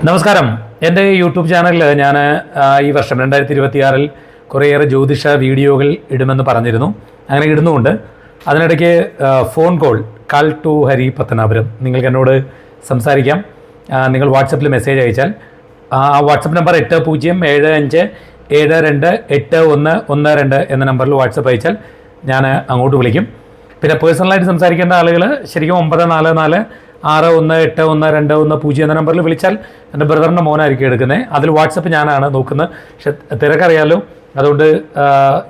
നമസ്കാരം. എൻ്റെ യൂട്യൂബ് ചാനലിൽ ഞാൻ ഈ വർഷം 2026 കുറേയേറെ ജ്യോതിഷ വീഡിയോകൾ ഇടുമെന്ന് പറഞ്ഞിരുന്നു. അങ്ങനെ ഇടുന്നുമുണ്ട്. അതിനിടയ്ക്ക് phone call to Hari Pathanapuram, നിങ്ങൾക്ക് എന്നോട് സംസാരിക്കാം. നിങ്ങൾ വാട്സപ്പിൽ മെസ്സേജ് അയച്ചാൽ ആ വാട്സപ്പ് നമ്പർ 8075728112 എന്ന നമ്പറിൽ വാട്സപ്പ് അയച്ചാൽ ഞാൻ അങ്ങോട്ട് വിളിക്കും. പിന്നെ പേഴ്സണലായിട്ട് സംസാരിക്കേണ്ട ആളുകൾ ശരിക്കും 9446181210 എന്ന നമ്പറിൽ വിളിച്ചാൽ എൻ്റെ ബ്രദറിൻ്റെ മോനായിരിക്കും എടുക്കുന്നത്. അതിൽ വാട്സപ്പ് ഞാനാണ് നോക്കുന്നത്. പക്ഷെ തിരക്കറിയാലോ, അതുകൊണ്ട്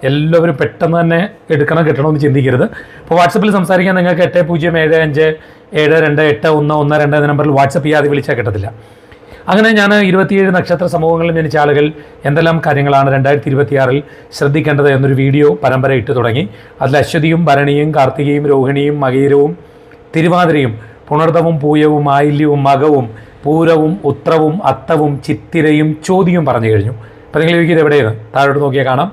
എല്ലാവരും പെട്ടെന്ന് തന്നെ കിട്ടണമെന്ന് ചിന്തിക്കരുത്. അപ്പോൾ വാട്സപ്പിൽ സംസാരിക്കാൻ നിങ്ങൾക്ക് 8075728112 എന്ന നമ്പറിൽ വാട്സപ്പ് ചെയ്യാതെ വിളിച്ചാൽ കിട്ടത്തില്ല. അങ്ങനെ ഞാൻ 27 നക്ഷത്ര സമൂഹങ്ങളിൽ ജനിച്ച ആളുകൾ എന്തെല്ലാം കാര്യങ്ങളാണ് 2026 ശ്രദ്ധിക്കേണ്ടത് എന്നൊരു വീഡിയോ പരമ്പര ഇട്ട് തുടങ്ങി. അതിൽ അശ്വതിയും ഭരണിയും കാർത്തികയും രോഹിണിയും മകീരവും തിരുവാതിരയും പുണർദവും പൂയവും ആയില്യവും മകവും പൂരവും ഉത്രവും അത്തവും ചിത്തിരയും ചോദ്യവും പറഞ്ഞു കഴിഞ്ഞു. അപ്പോൾ നിങ്ങൾ ചോദിക്കുന്നത് എവിടെയാണ്? താഴോട്ട് നോക്കിയാൽ കാണാം,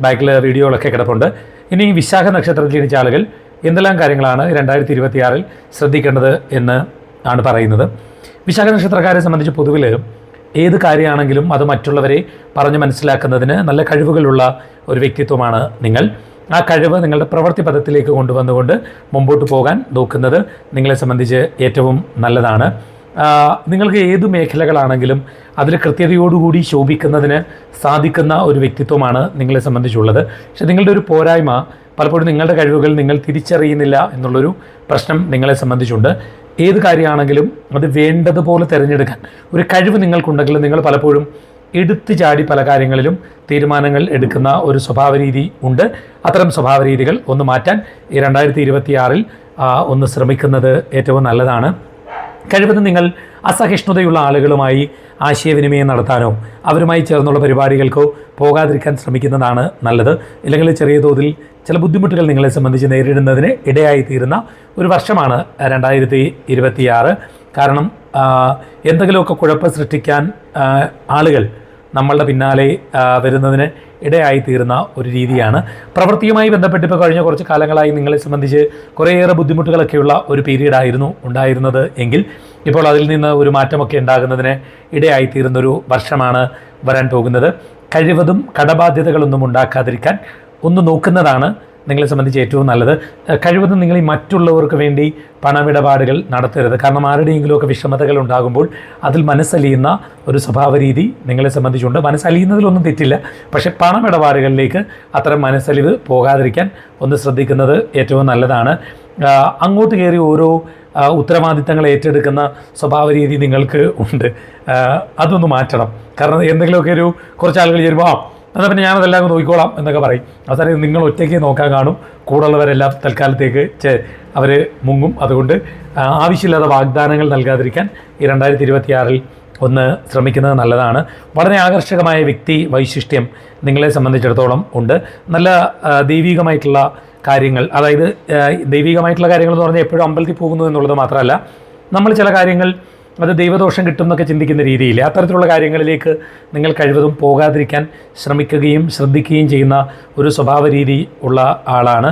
ബാക്കിൽ വീഡിയോകളൊക്കെ കിടപ്പുണ്ട്. ഇനി വിശാഖ നക്ഷത്രത്തിൽ ജനിച്ച ആളുകൾ എന്തെല്ലാം കാര്യങ്ങളാണ് 2026 ശ്രദ്ധിക്കേണ്ടത് എന്ന് ആണ് പറയുന്നത്. വിശാഖ നക്ഷത്രക്കാരെ സംബന്ധിച്ച് പൊതുവിൽ ഏത് കാര്യമാണെങ്കിലും അത് മറ്റുള്ളവരെ പറഞ്ഞ് മനസ്സിലാക്കുന്നതിന് നല്ല കഴിവുകളുള്ള ഒരു വ്യക്തിത്വമാണ് നിങ്ങൾ. ആ കഴിവ് നിങ്ങളുടെ പ്രവൃത്തി പദത്തിലേക്ക് കൊണ്ടുവന്നുകൊണ്ട് മുമ്പോട്ട് പോകാൻ നോക്കുന്നത് നിങ്ങളെ സംബന്ധിച്ച് ഏറ്റവും നല്ലതാണ്. നിങ്ങൾക്ക് ഏതു മേഖലകളാണെങ്കിലും അതിൽ കൃത്യതയോടുകൂടി ശോഭിക്കുന്നതിന് സാധിക്കുന്ന ഒരു വ്യക്തിത്വമാണ് നിങ്ങളെ സംബന്ധിച്ചുള്ളത്. പക്ഷെ നിങ്ങളുടെ ഒരു പോരായ്മ പലപ്പോഴും നിങ്ങളുടെ കഴിവുകൾ നിങ്ങൾ തിരിച്ചറിയുന്നില്ല എന്നുള്ളൊരു പ്രശ്നം നിങ്ങളെ സംബന്ധിച്ചുണ്ട്. ഏത് കാര്യമാണെങ്കിലും അത് വേണ്ടതുപോലെ തിരഞ്ഞെടുക്കാൻ ഒരു കഴിവ് നിങ്ങൾക്കുണ്ടെങ്കിൽ നിങ്ങൾ പലപ്പോഴും എടുത്തു ചാടി പല കാര്യങ്ങളിലും തീരുമാനങ്ങൾ എടുക്കുന്ന ഒരു സ്വഭാവരീതി ഉണ്ട്. അത്തരം സ്വഭാവരീതികൾ ഒന്ന് മാറ്റാൻ ഈ 2026 ഒന്ന് ശ്രമിക്കുന്നത് ഏറ്റവും നല്ലതാണ്. കഴിവതും നിങ്ങൾ അസഹിഷ്ണുതയുള്ള ആളുകളുമായി ആശയവിനിമയം നടത്താനോ അവരുമായി ചേർന്നുള്ള പരിപാടികൾക്കോ പോകാതിരിക്കാൻ ശ്രമിക്കുന്നതാണ് നല്ലത്. ഇല്ലെങ്കിൽ ചെറിയ തോതിൽ ചില ബുദ്ധിമുട്ടുകൾ നിങ്ങളെ സംബന്ധിച്ച് നേരിടുന്നതിന് ഇടയായിത്തീരുന്ന ഒരു വർഷമാണ് 2026. കാരണം എന്തെങ്കിലുമൊക്കെ കുഴപ്പം സൃഷ്ടിക്കാൻ ആളുകൾ നമ്മളുടെ പിന്നാലെ വരുന്നതിന് ഇടയായിത്തീരുന്ന ഒരു രീതിയാണ്. പ്രവൃത്തിയുമായി ബന്ധപ്പെട്ട് ഇപ്പോൾ കഴിഞ്ഞ കുറച്ച് കാലങ്ങളായി നിങ്ങളെ സംബന്ധിച്ച് കുറേയേറെ ബുദ്ധിമുട്ടുകളൊക്കെയുള്ള ഒരു പീരീഡായിരുന്നു ഉണ്ടായിരുന്നത് എങ്കിൽ ഇപ്പോൾ അതിൽ നിന്ന് ഒരു മാറ്റമൊക്കെ ഉണ്ടാകുന്നതിന് ഇടയായിത്തീരുന്നൊരു വർഷമാണ് വരാൻ പോകുന്നത്. കഴിവതും കടബാധ്യതകളൊന്നും ഉണ്ടാക്കാതിരിക്കാൻ ഒന്ന് നോക്കുന്നതാണ് നിങ്ങളെ സംബന്ധിച്ച് ഏറ്റവും നല്ലത്. കഴിവതും നിങ്ങൾ ഈ മറ്റുള്ളവർക്ക് വേണ്ടി പണമിടപാടുകൾ നടത്തരുത്. കാരണം ആരുടെയെങ്കിലുമൊക്കെ വിഷമതകൾ ഉണ്ടാകുമ്പോൾ അതിൽ മനസ്സലിയുന്ന ഒരു സ്വഭാവരീതി നിങ്ങളെ സംബന്ധിച്ചുണ്ട്. മനസ്സലിയുന്നതിലൊന്നും തെറ്റില്ല, പക്ഷേ പണമിടപാടുകളിലേക്ക് അത്തരം മനസ്സലിവ് പോകാതിരിക്കാൻ ഒന്ന് ശ്രദ്ധിക്കുന്നത് ഏറ്റവും നല്ലതാണ്. അങ്ങോട്ട് കയറി ഓരോ ഉത്തരവാദിത്തങ്ങൾ ഏറ്റെടുക്കുന്ന സ്വഭാവരീതി നിങ്ങൾക്ക് ഉണ്ട്. അതൊന്ന് മാറ്റണം. കാരണം എന്തെങ്കിലുമൊക്കെ കുറച്ച് ആളുകൾ ചേരുമ്പോൾ എന്നാൽ പിന്നെ ഞാനതെല്ലാം നോക്കിക്കോളാം എന്നൊക്കെ പറയും. അവസാനം നിങ്ങൾ ഒറ്റയ്ക്ക് നോക്കാൻ കാണും, കൂടുള്ളവരെല്ലാം തൽക്കാലത്തേക്ക് അവർ മുങ്ങും. അതുകൊണ്ട് ആവശ്യമില്ലാത്ത വാഗ്ദാനങ്ങൾ നൽകാതിരിക്കാൻ ഈ 2026 ഒന്ന് ശ്രമിക്കുന്നത് നല്ലതാണ്. വളരെ ആകർഷകമായ വ്യക്തി വൈശിഷ്ട്യം നിങ്ങളെ സംബന്ധിച്ചിടത്തോളം ഉണ്ട്. നല്ല ദൈവികമായിട്ടുള്ള കാര്യങ്ങൾ, അതായത് ദൈവികമായിട്ടുള്ള കാര്യങ്ങൾ എന്ന് പറഞ്ഞാൽ എപ്പോഴും അമ്പലത്തിൽ പോകുന്നു എന്നുള്ളത് മാത്രമല്ല, നമ്മൾ ചില കാര്യങ്ങൾ അത് ദൈവദോഷം കിട്ടും എന്നൊക്കെ ചിന്തിക്കുന്ന രീതിയിൽ അത്തരത്തിലുള്ള കാര്യങ്ങളിലേക്ക് നിങ്ങൾ കഴിവതും പോകാതിരിക്കാൻ ശ്രമിക്കുകയും ശ്രദ്ധിക്കുകയും ചെയ്യുന്ന ഒരു സ്വഭാവ രീതി ഉള്ള ആളാണ്.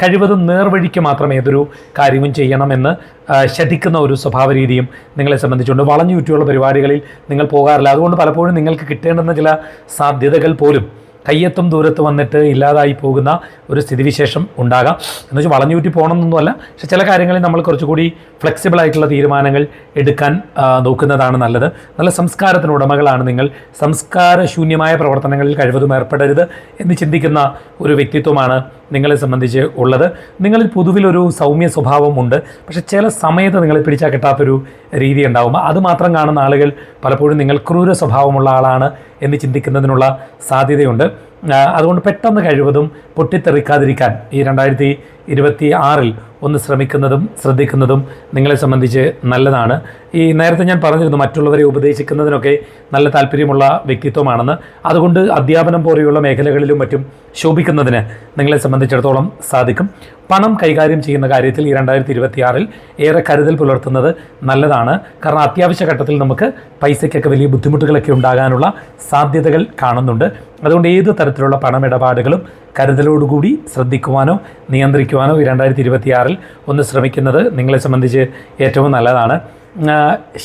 കഴിവതും നേർവഴിക്ക് മാത്രം ഏതൊരു കാര്യവും ചെയ്യണമെന്ന് ശഠിക്കുന്ന ഒരു സ്വഭാവ രീതിയും നിങ്ങളെ സംബന്ധിച്ചുകൊണ്ട് വളഞ്ഞു ചുറ്റിയുള്ള പരിപാടികളിൽ നിങ്ങൾ പോകാറില്ല. അതുകൊണ്ട് പലപ്പോഴും നിങ്ങൾക്ക് കിട്ടേണ്ടുന്ന ചില സാധ്യതകൾ പോലും കയ്യെത്തും ദൂരത്ത് വന്നിട്ട് ഇല്ലാതായി പോകുന്ന ഒരു സ്ഥിതിവിശേഷം ഉണ്ടാകാം. എന്ന് വെച്ചാൽ വളഞ്ഞൂറ്റി പോകണമെന്നൊന്നുമല്ല, പക്ഷെ ചില കാര്യങ്ങളിൽ നമ്മൾ കുറച്ചുകൂടി ഫ്ലെക്സിബിളായിട്ടുള്ള തീരുമാനങ്ങൾ എടുക്കാൻ നോക്കുന്നതാണ് നല്ലത്. നല്ല സംസ്കാരത്തിന് ഉടമകളാണ് നിങ്ങൾ. സംസ്കാരശൂന്യമായ പ്രവർത്തനങ്ങളിൽ കഴിവതും ഏർപ്പെടരുത് എന്ന് ചിന്തിക്കുന്ന ഒരു വ്യക്തിത്വമാണ് നിങ്ങളെ സംബന്ധിച്ച് ഉള്ളത്. നിങ്ങളിൽ പൊതുവിലൊരു സൗമ്യ സ്വഭാവമുണ്ട്, പക്ഷെ ചില സമയത്ത് നിങ്ങളെ പിടിച്ചാൽ കിട്ടാത്തൊരു രീതി ഉണ്ടാകും. അതുമാത്രം കാണുന്ന ആളുകൾ പലപ്പോഴും നിങ്ങൾ ക്രൂര സ്വഭാവമുള്ള ആളാണ് എന്ന് ചിന്തിക്കുന്നതിനുള്ള സാധ്യതയുണ്ട്. അതുകൊണ്ട് പെട്ടെന്ന് കഴിവതും പൊട്ടിത്തെറിക്കാതിരിക്കാൻ ഈ 2026 ഒന്ന് ശ്രമിക്കുന്നതും ശ്രദ്ധിക്കുന്നതും നിങ്ങളെ സംബന്ധിച്ച് നല്ലതാണ്. ഈ നേരത്തെ ഞാൻ പറഞ്ഞിരുന്നു മറ്റുള്ളവരെ ഉപദേശിക്കുന്നതിനൊക്കെ നല്ല താല്പര്യമുള്ള വ്യക്തിത്വമാണെന്ന്. അതുകൊണ്ട് അധ്യാപനം പോലെയുള്ള മേഖലകളിലും മറ്റും ശോഭിക്കുന്നതിന് നിങ്ങളെ സംബന്ധിച്ചിടത്തോളം സാധിക്കും. പണം കൈകാര്യം ചെയ്യുന്ന കാര്യത്തിൽ ഈ 2026 ഏറെ കരുതൽ പുലർത്തുന്നത് നല്ലതാണ്. കാരണം അത്യാവശ്യ ഘട്ടത്തിൽ നമുക്ക് പൈസയ്ക്കൊക്കെ വലിയ ബുദ്ധിമുട്ടുകളൊക്കെ ഉണ്ടാകാനുള്ള സാധ്യതകൾ കാണുന്നുണ്ട്. അതുകൊണ്ട് ഏത് തരത്തിലുള്ള പണമിടപാടുകളും കരുതലോടുകൂടി ശ്രദ്ധിക്കുവാനോ നിയന്ത്രിക്കുവാനോ ഈ 2026 ഒന്ന് ശ്രമിക്കുന്നത് നിങ്ങളെ സംബന്ധിച്ച് ഏറ്റവും നല്ലതാണ്.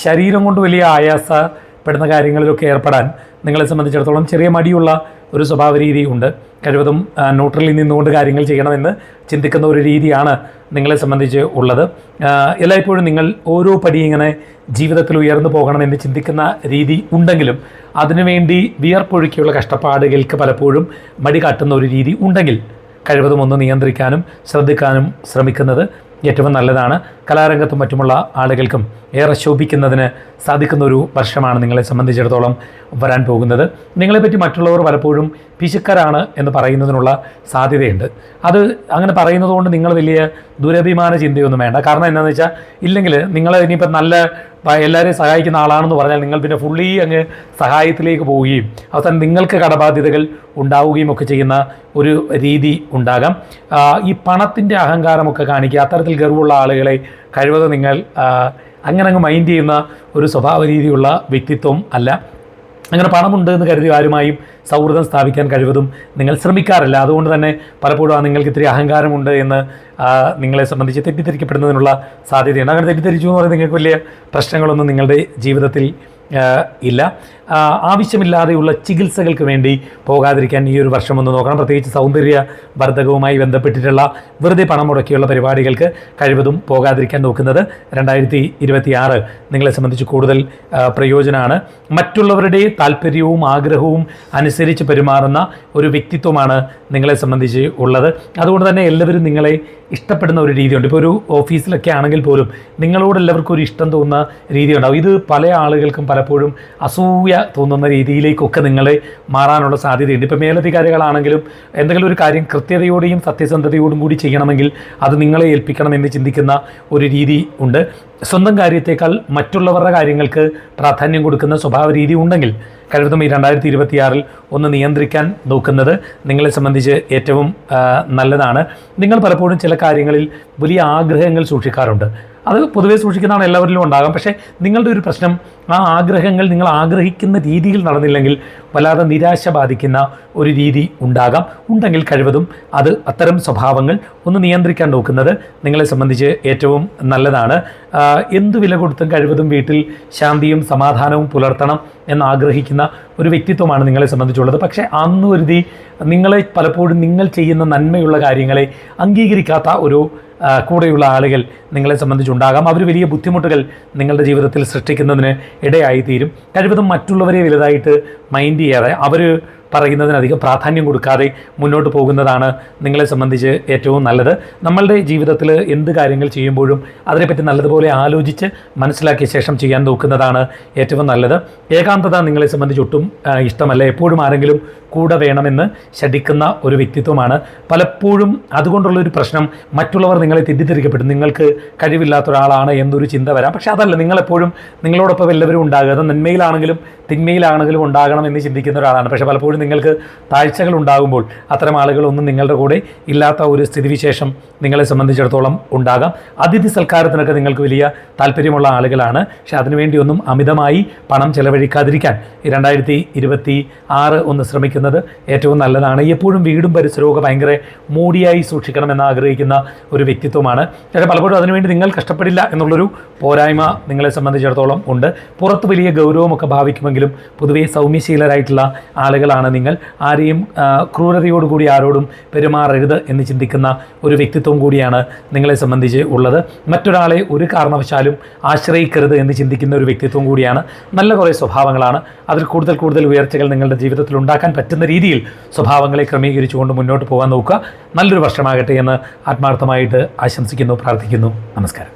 ശരീരം കൊണ്ട് വലിയ ആയാസപ്പെടുന്ന കാര്യങ്ങളിലൊക്കെ ഏർപ്പെടാൻ നിങ്ങളെ സംബന്ധിച്ചിടത്തോളം ചെറിയ മടിയുള്ള ഒരു സ്വഭാവ രീതി ഉണ്ട്. കഴിവതും ന്യൂട്രലിൽ നിന്നുകൊണ്ട് കാര്യങ്ങൾ ചെയ്യണമെന്ന് ചിന്തിക്കുന്ന ഒരു രീതിയാണ് നിങ്ങളെ സംബന്ധിച്ച് ഉള്ളത്. എല്ലായ്പ്പോഴും നിങ്ങൾ ഓരോ പടി ഇങ്ങനെ ജീവിതത്തിൽ ഉയർന്നു പോകണമെന്ന് ചിന്തിക്കുന്ന രീതി ഉണ്ടെങ്കിലും അതിനുവേണ്ടി വിയർപ്പൊഴുക്കിയുള്ള കഷ്ടപ്പാടുകൾക്ക് പലപ്പോഴും മടി കാട്ടുന്ന ഒരു രീതി ഉണ്ടെങ്കിൽ കഴിവതും ഒന്ന് നിയന്ത്രിക്കാനും ശ്രദ്ധിക്കാനും ശ്രമിക്കുന്നത് ഏറ്റവും നല്ലതാണ്. കലാരംഗത്തും മറ്റുമുള്ള ആളുകൾക്കും ഏറെ ശോഭിക്കുന്നതിന് സാധിക്കുന്ന ഒരു വർഷമാണ് നിങ്ങളെ സംബന്ധിച്ചിടത്തോളം വരാൻ പോകുന്നത്. നിങ്ങളെപ്പറ്റി മറ്റുള്ളവർ പലപ്പോഴും പിശുക്കരാണ് എന്ന് പറയുന്നതിനുള്ള സാധ്യതയുണ്ട്. അത് അങ്ങനെ പറയുന്നത് കൊണ്ട് നിങ്ങൾ വലിയ ദുരഭിമാന ചിന്തയൊന്നും വേണ്ട. കാരണം എന്താണെന്ന് വെച്ചാൽ, ഇല്ലെങ്കിൽ നിങ്ങൾ ഇനിയിപ്പോൾ നല്ല എല്ലാവരെയും സഹായിക്കുന്ന ആളാണെന്ന് പറഞ്ഞാൽ നിങ്ങൾ പിന്നെ ഫുള്ളി അങ്ങ് സഹായത്തിലേക്ക് പോവുകയും അവസാനം നിങ്ങൾക്ക് കടബാധ്യതകൾ ഉണ്ടാവുകയും ഒക്കെ ചെയ്യുന്ന ഒരു രീതി ഉണ്ടാകാം. ഈ പണത്തിൻ്റെ അഹങ്കാരമൊക്കെ കാണിക്കുക, അത്തരത്തിൽ ഗർവമുള്ള ആളുകളെ കഴിവതും നിങ്ങൾ അങ്ങനെ അങ്ങ് മൈൻഡ് ചെയ്യുന്ന ഒരു സ്വഭാവ രീതിയുള്ള വ്യക്തിത്വം അല്ല. അങ്ങനെ പണമുണ്ട് എന്ന് കരുതി ആരുമായും സൗഹൃദം സ്ഥാപിക്കാൻ കഴിവതും നിങ്ങൾ ശ്രമിക്കാറില്ല. അതുകൊണ്ട് തന്നെ പലപ്പോഴും നിങ്ങൾക്ക് ഇത്തിരി അഹങ്കാരമുണ്ട് എന്ന് നിങ്ങളെ സംബന്ധിച്ച് തെറ്റിദ്ധരിക്കപ്പെടുന്നതിനുള്ള സാധ്യതയുണ്ട്. അങ്ങനെ തെറ്റിദ്ധരിച്ചു എന്ന് പറയുന്നത് നിങ്ങൾക്ക് വലിയ പ്രശ്നങ്ങളൊന്നും നിങ്ങളുടെ ജീവിതത്തിൽ ഇല്ല. ആവശ്യമില്ലാതെയുള്ള ചികിത്സകൾക്ക് വേണ്ടി പോകാതിരിക്കാൻ ഈ ഒരു വർഷം ഒന്ന് നോക്കണം. പ്രത്യേകിച്ച് സൗന്ദര്യ വർദ്ധകവുമായി ബന്ധപ്പെട്ടിട്ടുള്ള വെറുതെ പണം മുടക്കിയുള്ള പരിപാടികൾക്ക് കഴിവതും പോകാതിരിക്കാൻ നോക്കുന്നത് 2026 നിങ്ങളെ സംബന്ധിച്ച് കൂടുതൽ പ്രയോജനമാണ്. മറ്റുള്ളവരുടെ താല്പര്യവും ആഗ്രഹവും അനുസരിച്ച് പെരുമാറുന്ന ഒരു വ്യക്തിത്വമാണ് നിങ്ങളെ സംബന്ധിച്ച് ഉള്ളത്. അതുകൊണ്ട് തന്നെ എല്ലാവരും നിങ്ങളെ ഇഷ്ടപ്പെടുന്ന ഒരു രീതിയുണ്ട്. ഇപ്പോൾ ഒരു ഓഫീസിലൊക്കെ ആണെങ്കിൽ പോലും നിങ്ങളോട് എല്ലാവർക്കും ഒരു ഇഷ്ടം തോന്നുന്ന രീതി ഉണ്ടാവും. ഇത് പല ആളുകൾക്കും പലപ്പോഴും അസൂയ തോന്നുന്ന രീതിയിലേക്കൊക്കെ നിങ്ങളെ മാറാനുള്ള സാധ്യതയുണ്ട്. ഇപ്പോൾ മേലധികാരികളാണെങ്കിലും എന്തെങ്കിലും ഒരു കാര്യം കൃത്യതയോടെയും സത്യസന്ധതയോടും കൂടി ചെയ്യണമെങ്കിൽ അത് നിങ്ങളെ ഏൽപ്പിക്കണമെന്ന് ചിന്തിക്കുന്ന ഒരു രീതി ഉണ്ട്. സ്വന്തം കാര്യത്തേക്കാൾ മറ്റുള്ളവരുടെ കാര്യങ്ങൾക്ക് പ്രാധാന്യം കൊടുക്കുന്ന സ്വഭാവ രീതി ഉണ്ടെങ്കിൽ കഴിവതും ഈ 2026 ഒന്ന് നിയന്ത്രിക്കാൻ നോക്കുന്നത് നിങ്ങളെ സംബന്ധിച്ച് ഏറ്റവും നല്ലതാണ്. നിങ്ങൾ പലപ്പോഴും ചില കാര്യങ്ങളിൽ വലിയ ആഗ്രഹങ്ങൾ സൂക്ഷിക്കാറുണ്ട്. അത് പൊതുവേ സൂക്ഷിക്കുന്നതാണ്, എല്ലാവരിലും ഉണ്ടാകാം. പക്ഷേ നിങ്ങളുടെ ഒരു പ്രശ്നം, ആ ആഗ്രഹങ്ങൾ നിങ്ങൾ ആഗ്രഹിക്കുന്ന രീതിയിൽ നടന്നില്ലെങ്കിൽ വല്ലാതെ നിരാശ ബാധിക്കുന്ന ഒരു രീതി ഉണ്ടെങ്കിൽ കഴിവതും അത്തരം സ്വഭാവങ്ങൾ ഒന്ന് നിയന്ത്രിക്കാൻ നോക്കുന്നത് നിങ്ങളെ സംബന്ധിച്ച് ഏറ്റവും നല്ലതാണ്. എന്ത് വില കൊടുത്തും കഴിവതും വീട്ടിൽ ശാന്തിയും സമാധാനവും പുലർത്തണം എന്നാഗ്രഹിക്കുന്ന ഒരു വ്യക്തിത്വമാണ് നിങ്ങളെ സംബന്ധിച്ചുള്ളത്. പക്ഷേ അന്ന് കരുതി നിങ്ങളെ പലപ്പോഴും നിങ്ങൾ ചെയ്യുന്ന നന്മയുള്ള കാര്യങ്ങളെ അംഗീകരിക്കാത്ത ഒരു കൂടെയുള്ള ആളുകൾ നിങ്ങളെ സംബന്ധിച്ചുണ്ടാകാം. അവർ വലിയ ബുദ്ധിമുട്ടുകൾ നിങ്ങളുടെ ജീവിതത്തിൽ സൃഷ്ടിക്കുന്നതിന് ഇടയായിത്തീരും. കഴിവതും മറ്റുള്ളവരെ വലുതായിട്ട് മൈൻഡ് ചെയ്യാതെ അവർ പറയുന്നതിനധികം പ്രാധാന്യം കൊടുക്കാതെ മുന്നോട്ട് പോകുന്നതാണ് നിങ്ങളെ സംബന്ധിച്ച് ഏറ്റവും നല്ലത്. നമ്മളുടെ ജീവിതത്തിൽ എന്ത് കാര്യങ്ങൾ ചെയ്യുമ്പോഴും അതിനെപ്പറ്റി നല്ലതുപോലെ ആലോചിച്ച് മനസ്സിലാക്കിയ ശേഷം ചെയ്യാൻ നോക്കുന്നതാണ് ഏറ്റവും നല്ലത്. ഏകാന്തത നിങ്ങളെ സംബന്ധിച്ച് ഒട്ടും ഇഷ്ടമല്ല. എപ്പോഴും ആരെങ്കിലും കൂടെ വേണമെന്ന് ശഠിക്കുന്ന ഒരു വ്യക്തിത്വമാണ്. പലപ്പോഴും അതുകൊണ്ടുള്ളൊരു പ്രശ്നം, മറ്റുള്ളവർ നിങ്ങളെ തെറ്റിദ്ധരിക്കപ്പെടും, നിങ്ങൾക്ക് കഴിവില്ലാത്ത ഒരാളാണ് എന്നൊരു ചിന്ത വരാം. പക്ഷേ അതല്ല, നിങ്ങളെപ്പോഴും നിങ്ങളോടൊപ്പം എല്ലാവരും ഉണ്ടാകുക, അത് നന്മയിലാണെങ്കിലും തിന്മയിലാണെങ്കിലും ഉണ്ടാകണം എന്ന് ചിന്തിക്കുന്ന ഒരാളാണ്. പക്ഷേ പലപ്പോഴും നിങ്ങൾക്ക് താഴ്ചകൾ ഉണ്ടാകുമ്പോൾ അത്തരം ആളുകളൊന്നും നിങ്ങളുടെ കൂടെ ഇല്ലാത്ത ഒരു സ്ഥിതിവിശേഷം നിങ്ങളെ സംബന്ധിച്ചിടത്തോളം ഉണ്ടാകാം. അതിഥി സൽക്കാരത്തിനൊക്കെ നിങ്ങൾക്ക് വലിയ താല്പര്യമുള്ള ആളുകളാണ്. പക്ഷേ അതിനുവേണ്ടിയൊന്നും അമിതമായി പണം ചെലവഴിക്കാതിരിക്കാൻ ഈ 2026 ഒന്ന് ശ്രമിക്കുന്നത് ഏറ്റവും നല്ലതാണ്. എപ്പോഴും വീടും പരിസരവും ഒക്കെ ഭയങ്കര മൂടിയായി സൂക്ഷിക്കണമെന്ന് ആഗ്രഹിക്കുന്ന ഒരു വ്യക്തിത്വമാണ്. പക്ഷേ പലപ്പോഴും അതിനുവേണ്ടി നിങ്ങൾ കഷ്ടപ്പെടില്ല എന്നുള്ളൊരു പോരായ്മ നിങ്ങളെ സംബന്ധിച്ചിടത്തോളം ഉണ്ട്. പുറത്ത് വലിയ ഗൗരവമൊക്കെ ഭാവിക്കുമെങ്കിലും പൊതുവേ സൗമ്യശീലരായിട്ടുള്ള ആളുകളാണ് നിങ്ങൾ. ആരെയും ക്രൂരതയോടുകൂടി ആരോടും പെരുമാറരുത് എന്ന് ചിന്തിക്കുന്ന ഒരു വ്യക്തിത്വം കൂടിയാണ് നിങ്ങളെ സംബന്ധിച്ച് ഉള്ളത്. മറ്റൊരാളെ ഒരു കാരണവശാലും ആശ്രയിക്കരുത് എന്ന് ചിന്തിക്കുന്ന ഒരു വ്യക്തിത്വം കൂടിയാണ്. നല്ല കുറേ സ്വഭാവങ്ങളാണ്. അതിൽ കൂടുതൽ ഉയർച്ചകൾ നിങ്ങളുടെ ജീവിതത്തിൽ ഉണ്ടാക്കാൻ പറ്റുന്ന രീതിയിൽ സ്വഭാവങ്ങളെ ക്രമീകരിച്ചുകൊണ്ട് മുന്നോട്ട് പോകാൻ നോക്കുക. നല്ലൊരു വർഷമാകട്ടെ എന്ന് ആത്മാർത്ഥമായിട്ട് ആശംസിക്കുന്നു, പ്രാർത്ഥിക്കുന്നു. നമസ്കാരം.